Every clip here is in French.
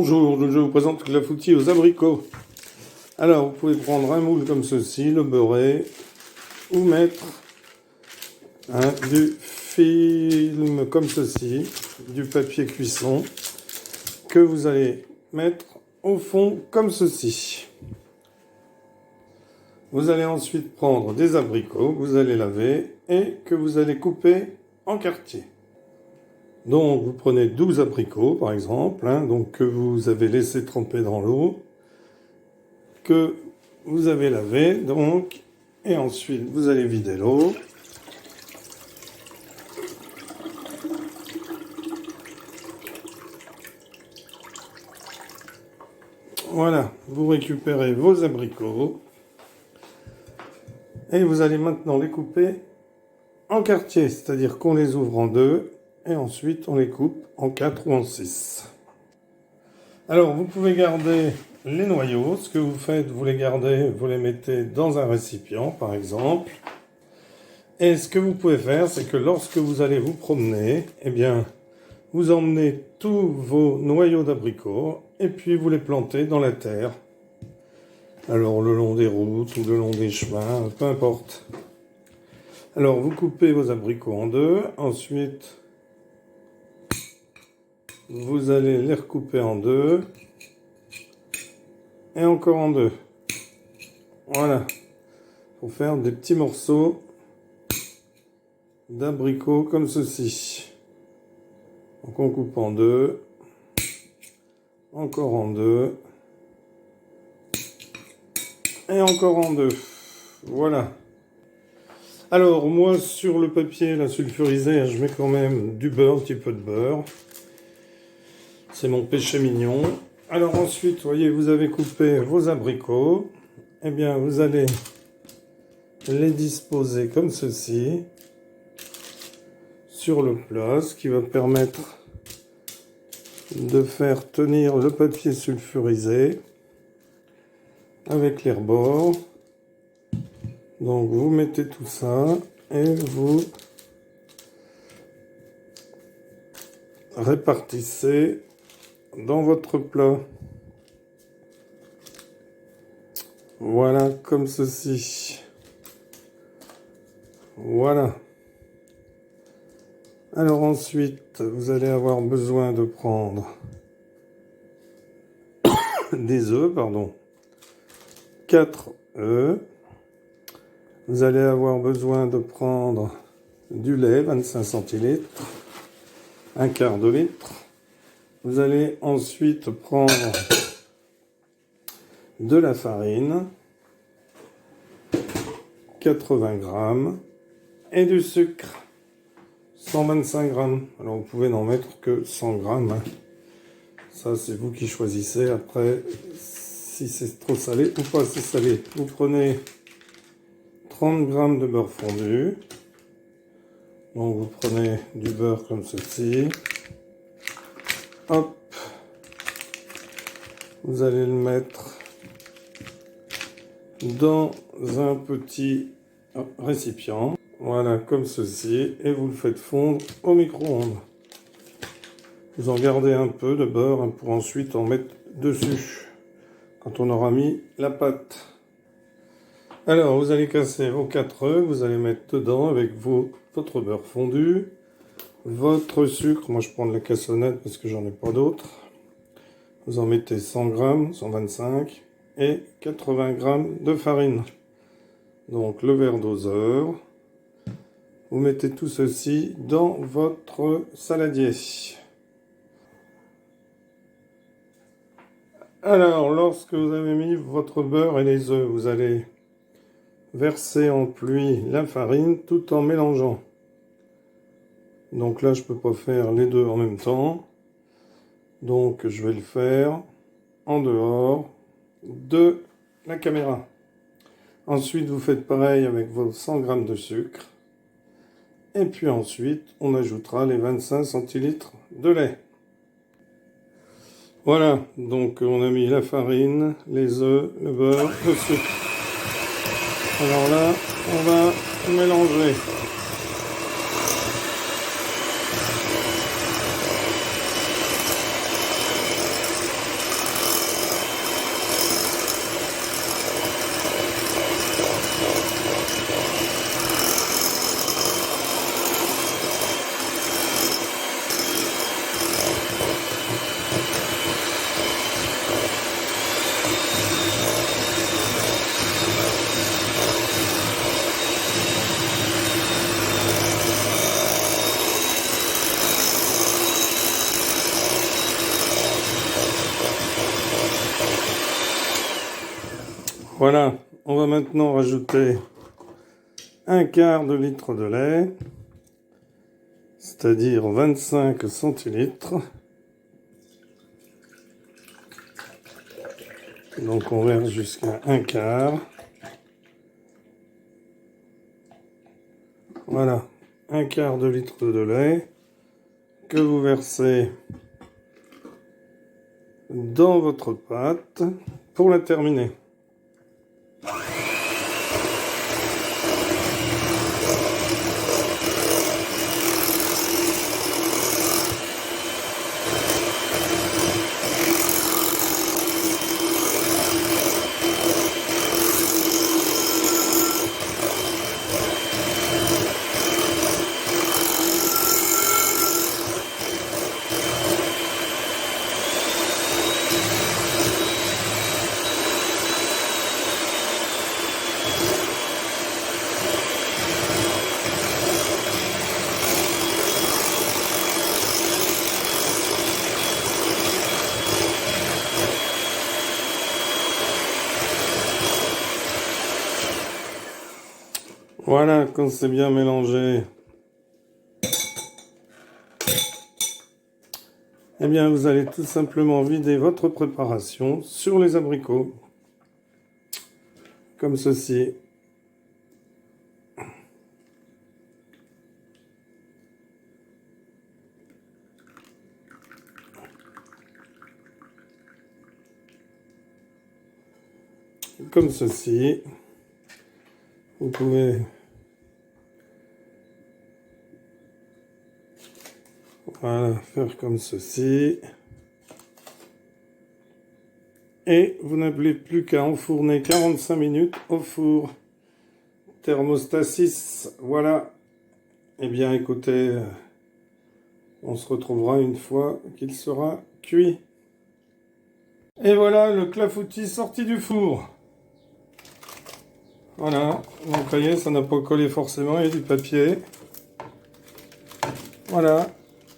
Bonjour, je vous présente le clafoutis aux abricots. Alors, vous pouvez prendre un moule comme ceci, le beurrer, ou mettre du film comme ceci, du papier cuisson, que vous allez mettre au fond comme ceci. Vous allez ensuite prendre des abricots, que vous allez laver et que vous allez couper en quartiers. Donc, vous prenez 12 abricots, par exemple, donc que vous avez laissé tremper dans l'eau, que vous avez lavé, donc, et ensuite, vous allez vider l'eau. Voilà, vous récupérez vos abricots, et vous allez maintenant les couper en quartiers, c'est-à-dire qu'on les ouvre en deux, et ensuite on les coupe en 4 ou en 6. Alors vous pouvez garder les noyaux, ce que vous faites, vous les gardez, vous les mettez dans un récipient par exemple. Et ce que vous pouvez faire, c'est que lorsque vous allez vous promener, eh bien, vous emmenez tous vos noyaux d'abricots et puis vous les plantez dans la terre. Alors le long des routes ou le long des chemins, peu importe. Alors vous coupez vos abricots en deux, ensuite vous allez les recouper en deux et encore en deux. Voilà, pour faire des petits morceaux d'abricots comme ceci. Donc on coupe en deux, encore en deux et encore en deux. Voilà. Alors moi sur le papier la sulfurisé, je mets quand même du beurre, un petit peu de beurre. C'est mon péché mignon. Alors ensuite, voyez, vous avez coupé vos abricots. Eh bien, vous allez les disposer comme ceci sur le plat, ce qui va permettre de faire tenir le papier sulfurisé avec les rebords. Donc, vous mettez tout ça et vous répartissez dans votre plat. Voilà, comme ceci. Voilà. Alors ensuite, vous allez avoir besoin de prendre des œufs, 4 œufs. Vous allez avoir besoin de prendre du lait, 25 centilitres, un quart de litre. Vous allez ensuite prendre de la farine, 80 grammes, et du sucre, 125 grammes. Alors vous pouvez n'en mettre que 100 grammes. Ça c'est vous qui choisissez après si c'est trop salé ou pas assez salé. Vous prenez 30 grammes de beurre fondu. Donc vous prenez du beurre comme ceci. Hop, vous allez le mettre dans un petit récipient, voilà, comme ceci, et vous le faites fondre au micro-ondes. Vous en gardez un peu de beurre pour ensuite en mettre dessus, quand on aura mis la pâte. Alors, vous allez casser vos 4 œufs, vous allez mettre dedans avec votre beurre fondu, votre sucre, moi je prends de la cassonade parce que j'en ai pas d'autre. Vous en mettez 100 grammes, 125 et 80 grammes de farine. Donc le verre doseur. Vous mettez tout ceci dans votre saladier. Alors lorsque vous avez mis votre beurre et les œufs, vous allez verser en pluie la farine tout en mélangeant. Donc là, je peux pas faire les deux en même temps. Donc, je vais le faire en dehors de la caméra. Ensuite, vous faites pareil avec vos 100 grammes de sucre. Et puis ensuite, on ajoutera les 25 centilitres de lait. Voilà, donc on a mis la farine, les œufs, le beurre, le sucre. Alors là, on va mélanger. Voilà, on va maintenant rajouter un quart de litre de lait, c'est-à-dire 25 centilitres. Donc on verse jusqu'à un quart. Voilà, un quart de litre de lait que vous versez dans votre pâte pour la terminer. Voilà, quand c'est bien mélangé, eh bien vous allez tout simplement vider votre préparation sur les abricots, comme ceci. Comme ceci. Vous pouvez voilà, faire comme ceci. Et vous n'avez plus qu'à enfourner 45 minutes au four. Thermostat 6, voilà. Eh bien écoutez, on se retrouvera une fois qu'il sera cuit. Et voilà le clafoutis sorti du four. Voilà, donc vous voyez, ça n'a pas collé forcément, il y a du papier. Voilà.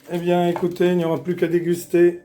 Eh bien écoutez, il n'y aura plus qu'à déguster.